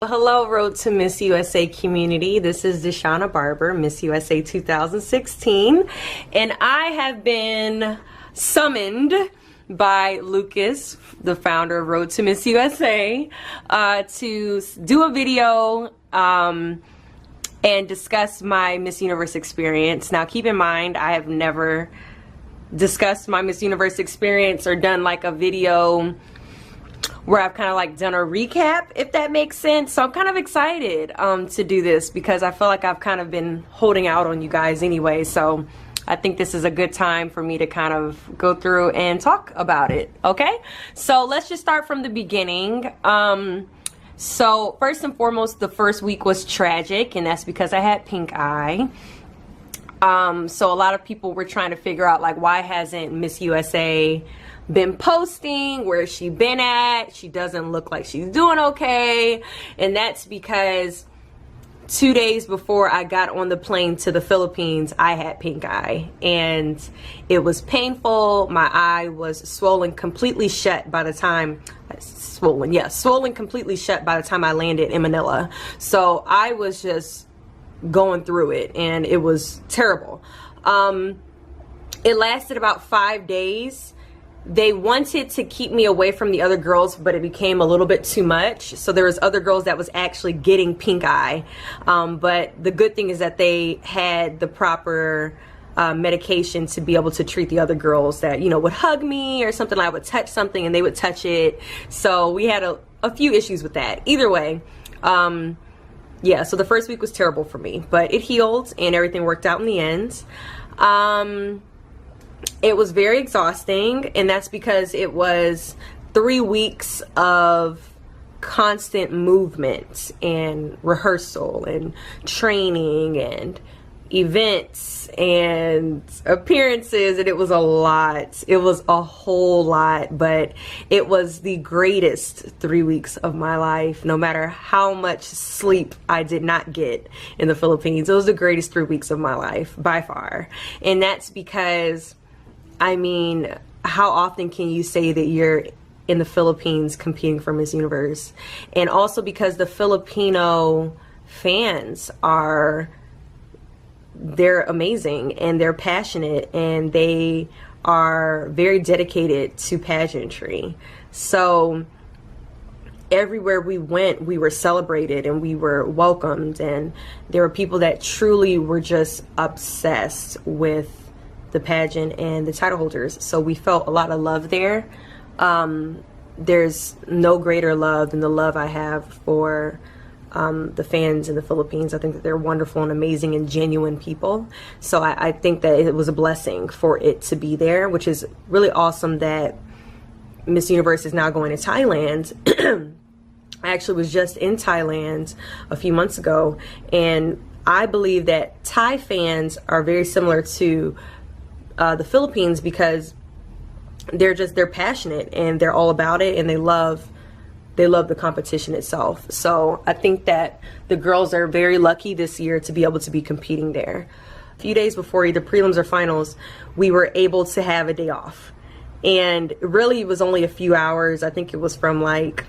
Hello, Road to Miss USA community. This is Deshauna Barber, Miss USA 2016, and I have been summoned by Lucas, the founder of Road to Miss USA, to do a video and discuss my Miss Universe experience. Now, keep in mind, I have never discussed my Miss Universe experience or done like a video where I've kind of like done a recap, if that makes sense. So I'm kind of excited to do this because I feel like I've kind of been holding out on you guys anyway. So I think this is a good time for me to kind of go through and talk about it. Okay, so let's just start from the beginning. So first and foremost, the first week was tragic, and that's because I had pink eye. So a lot of people were trying to figure out, like, why hasn't Miss USA been posting? Where's she been at? She doesn't look like she's doing okay. And that's because 2 days before I got on the plane to the Philippines, I had pink eye, and it was painful. My eye was swollen completely shut by the time swollen completely shut by the time I landed in Manila. So I was just going through it, and it was terrible. It lasted about 5 days. They wanted to keep me away from the other girls, but it became a little bit too much. So there was other girls that was actually getting pink eye. But the good thing is that they had the proper medication to be able to treat the other girls that, you know, would hug me or something. I would touch something and they would touch it. So we had a few issues with that. Either way, yeah, so the first week was terrible for me, but it healed and everything worked out in the end. It was very exhausting, and that's because it was 3 weeks of constant movement and rehearsal and training and events and appearances, and it was a lot. It was a whole lot, but it was the greatest 3 weeks of my life. No matter how much sleep I did not get in the Philippines, it was the greatest 3 weeks of my life by far. And that's because, I mean, how often can you say that you're in the Philippines competing for Miss Universe? And also because the Filipino fans they're amazing, and they're passionate, and they are very dedicated to pageantry. So everywhere we went, we were celebrated and we were welcomed, and there were people that truly were just obsessed with the pageant and the title holders. So we felt a lot of love there. There's no greater love than the love I have for the fans in the Philippines. I think that they're wonderful and amazing and genuine people. So I think that it was a blessing for it to be there, which is really awesome that Miss Universe is now going to Thailand. I actually was just in Thailand a few months ago, and I believe that Thai fans are very similar to the Philippines because they're passionate and they're all about it, and they love the competition itself. So I think that the girls are very lucky this year to be able to be competing there. A few days before either prelims or finals, we were able to have a day off, and really it was only a few hours. I think it was from like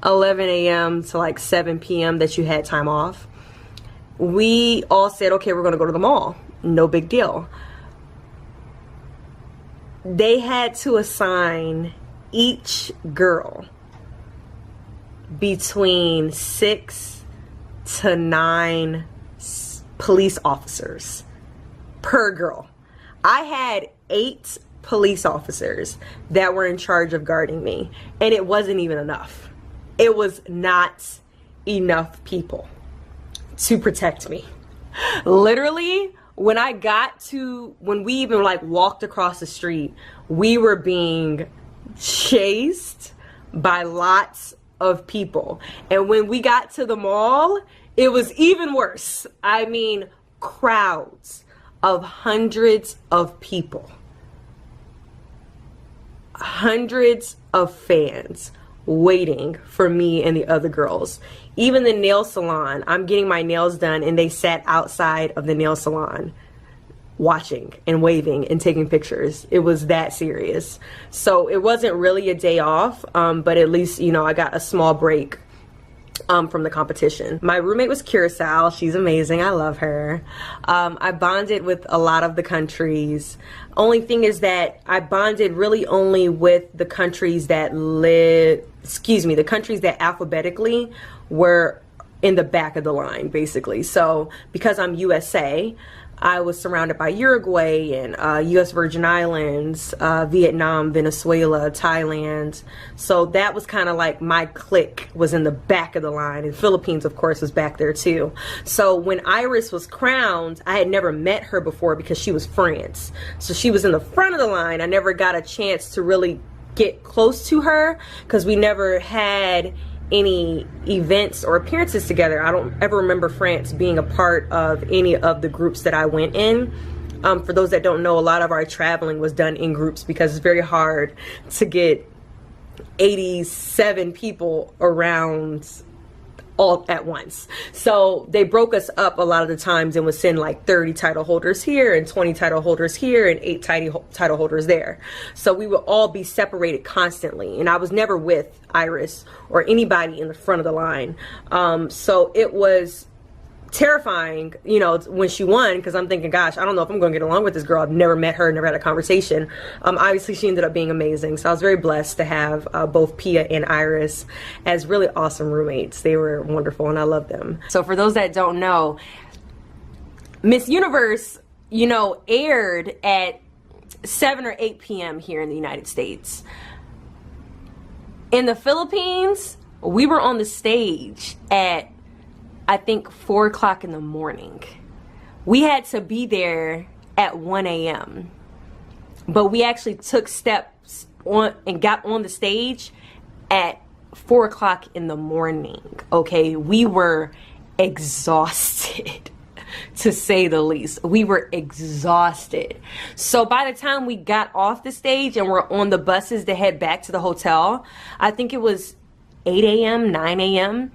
11 a.m. to like 7 p.m. that you had time off. We all said, okay, we're gonna go to the mall. No big deal. They had to assign each girl between 6 to 9 police officers per girl. I had 8 police officers that were in charge of guarding me, and it wasn't even enough. It was not enough people to protect me. Literally, when we even like walked across the street, we were being chased by lots of people. And when we got to the mall, it was even worse. I mean, crowds of hundreds of people, hundreds of fans waiting for me and the other girls. Even the nail salon, I'm getting my nails done, and they sat outside of the nail salon watching and waving and taking pictures. It was that serious. So it wasn't really a day off, but at least, you know, I got a small break from the competition. My roommate was Curacao. She's amazing. I love her. I bonded with a lot of the countries. Only thing is that I bonded really only with the countries that the countries that alphabetically were in the back of the line, basically. So because I'm USA, I was surrounded by Uruguay and U.S. Virgin Islands, Vietnam, Venezuela, Thailand. So that was kind of like my clique was in the back of the line. And Philippines, of course, was back there too. So when Iris was crowned, I had never met her before because she was France. So she was in the front of the line. I never got a chance to really get close to her because we never had any events or appearances together. I don't ever remember France being a part of any of the groups that I went in. For those that don't know, a lot of our traveling was done in groups because it's very hard to get 87 people around all at once. So they broke us up a lot of the times and would send like 30 title holders here and 20 title holders here and 8 title holders there. So we would all be separated constantly, and I was never with Iris or anybody in the front of the line. So it was terrifying, you know, when she won, because I'm thinking, gosh, I don't know if I'm going to get along with this girl. I've never met her, never had a conversation. Obviously she ended up being amazing, so I was very blessed to have both Pia and Iris as really awesome roommates. They were wonderful and I love them. So for those that don't know, Miss Universe, you know, aired at 7 or 8 p.m. here in the United States. In the Philippines, we were on the stage at, I think, 4 o'clock in the morning. We had to be there at 1 a.m. But we actually took steps on and got on the stage at 4 o'clock in the morning. Okay, we were exhausted, to say the least. We were exhausted. So by the time we got off the stage and were on the buses to head back to the hotel, I think it was 8 a.m., 9 a.m.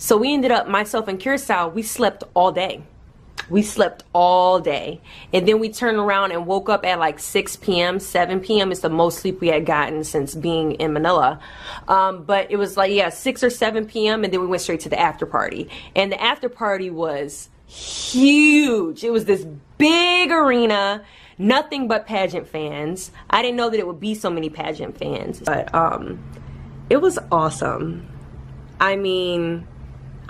So we ended up, myself and Curacao, we slept all day. We slept all day. And then we turned around and woke up at like 6 p.m., 7 p.m. is the most sleep we had gotten since being in Manila. But it was like, yeah, 6 or 7 p.m. and then we went straight to the after party. And the after party was huge. It was this big arena, nothing but pageant fans. I didn't know that it would be so many pageant fans. But it was awesome. I mean,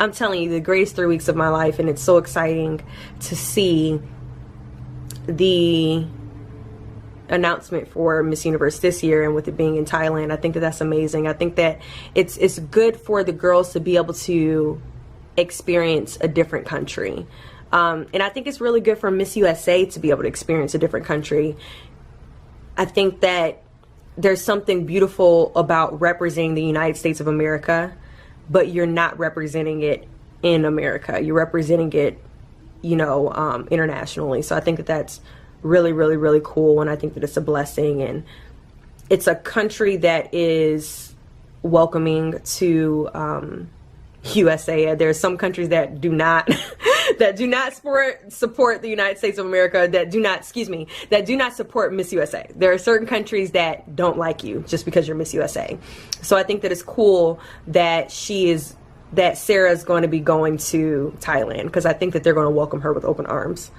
I'm telling you, the greatest 3 weeks of my life, and it's so exciting to see the announcement for Miss Universe this year, and with it being in Thailand. I think that that's amazing. I think that it's good for the girls to be able to experience a different country. And I think it's really good for Miss USA to be able to experience a different country. I think that there's something beautiful about representing the United States of America, but you're not representing it in America. You're representing it, you know, internationally. So I think that that's really, really, really cool. And I think that it's a blessing. And it's a country that is welcoming to USA. There's some countries that do not that do not support the United States of America, that do not, that do not support Miss USA. There are certain countries that don't like you just because you're Miss USA. So I think that it's cool that Sarah's going to be going to Thailand, because I think that they're going to welcome her with open arms.